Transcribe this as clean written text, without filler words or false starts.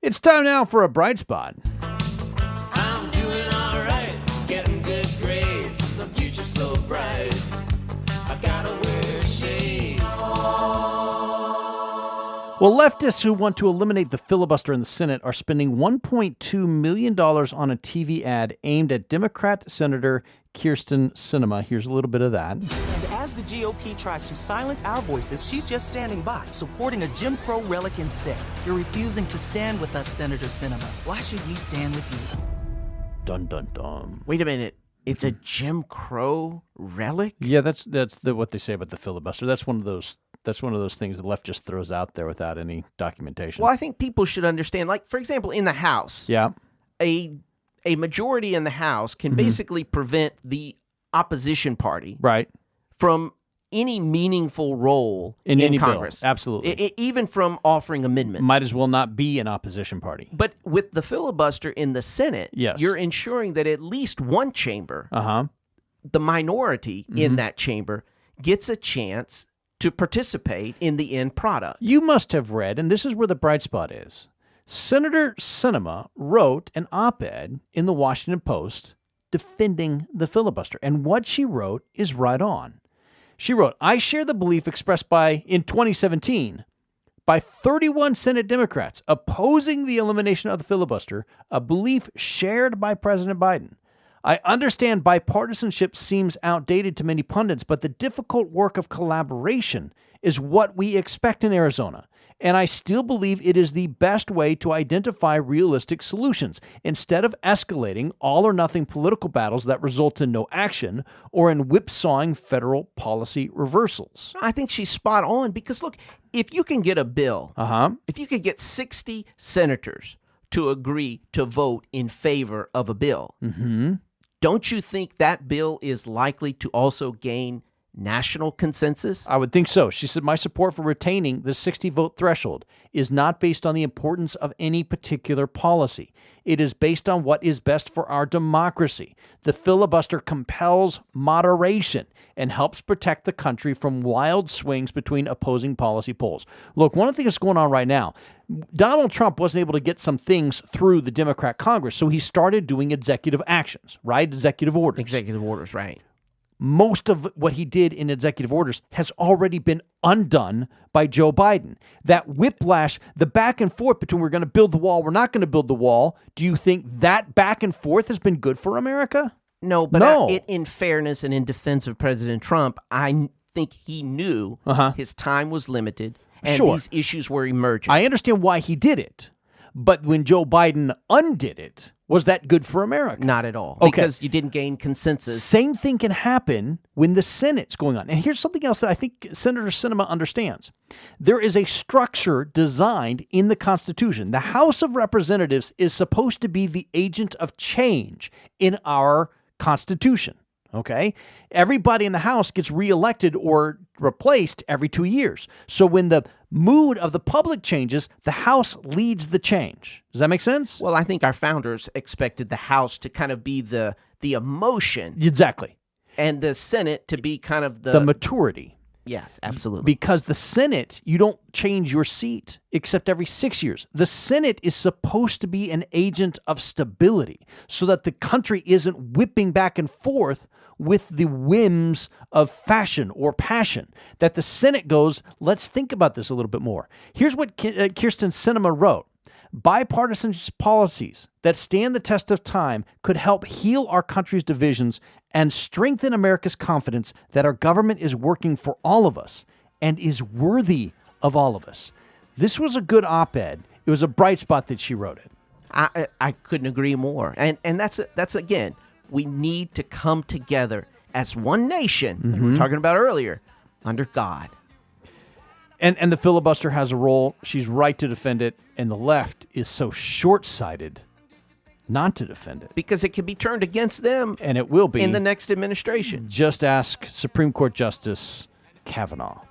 It's time now for a bright spot. I'm doing all right, getting good grades. The future's so bright, I gotta wear shades. Well, leftists who want to eliminate the filibuster in the Senate are spending $1.2 million on a TV ad aimed at Democrat Senator Kyrsten Sinema. Here's a little bit of that. And as the GOP tries to silence our voices, she's just standing by, supporting a Jim Crow relic instead. You're refusing to stand with us, Senator Sinema. Why should we stand with you? Dun, dun, dun. Wait a minute. It's a Jim Crow relic? Yeah, that's what they say about the filibuster. That's one of those things the left just throws out there without any documentation. Well, I think people should understand. Like, for example, in the House, Yeah. a majority in the House can basically prevent the opposition party Right. from any meaningful role in any Congress. bill. Absolutely. Even from offering amendments. Might as well not be an opposition party. But with the filibuster in the Senate, Yes. you're ensuring that at least one chamber, Uh-huh. the minority in that chamber, gets a chance to participate in the end product. You must have read, and this is where the bright spot is. Senator Sinema wrote an op-ed in the Washington Post defending the filibuster. And what she wrote is right on. She wrote, I share the belief expressed in 2017 by 31 Senate Democrats opposing the elimination of the filibuster, a belief shared by President Biden. I understand bipartisanship seems outdated to many pundits, but the difficult work of collaboration is what we expect in Arizona. And I still believe it is the best way to identify realistic solutions instead of escalating all or nothing political battles that result in no action or in whipsawing federal policy reversals. I think she's spot on because, look, if you can get a bill, if you could get 60 senators to agree to vote in favor of a bill, don't you think that bill is likely to also gain national consensus? I would think so. She said, my support for retaining the 60-vote threshold is not based on the importance of any particular policy. It is based on what is best for our democracy. The filibuster compels moderation and helps protect the country from wild swings between opposing policy poles. Look, one of the things that's going on right now, Donald Trump wasn't able to get some things through the Democrat Congress, so he started doing executive actions, right? Executive orders. Executive orders, right. Most of what he did in executive orders has already been undone by Joe Biden. That whiplash, the back and forth between we're going to build the wall, we're not going to build the wall, do you think that back and forth has been good for America? No, but No. In fairness and in defense of President Trump, I think he knew his time was limited and Sure. these issues were emerging. I understand why he did it, but when Joe Biden undid it, was that good for America? Not at all, Okay. because you didn't gain consensus. Same thing can happen when the Senate's going on. And here's something else that I think Senator Sinema understands. There is a structure designed in the Constitution. The House of Representatives is supposed to be the agent of change in our Constitution. Okay? Everybody in the House gets reelected or replaced every 2 years. So when the mood of the public changes, the House leads the change. Does that make sense? Well, I think our founders expected the House to kind of be the emotion Exactly. and the Senate to be kind of The maturity. Yes, absolutely. Because the Senate, you don't change your seat except every 6 years. The Senate is supposed to be an agent of stability so that the country isn't whipping back and forth with the whims of fashion or passion. That the Senate goes, let's think about this a little bit more. Here's what Kyrsten Sinema wrote. Bipartisan policies that stand the test of time could help heal our country's divisions and strengthen America's confidence that our government is working for all of us and is worthy of all of us. This was a good op-ed. It was a bright spot that she wrote it. I couldn't agree more. And that's again, we need to come together as one nation, like we were talking about earlier, under God. And the filibuster has a role. She's right to defend it. And the left is so short-sighted not to defend it. Because it can be turned against them. And it will be. In the next administration. Just ask Supreme Court Justice Kavanaugh.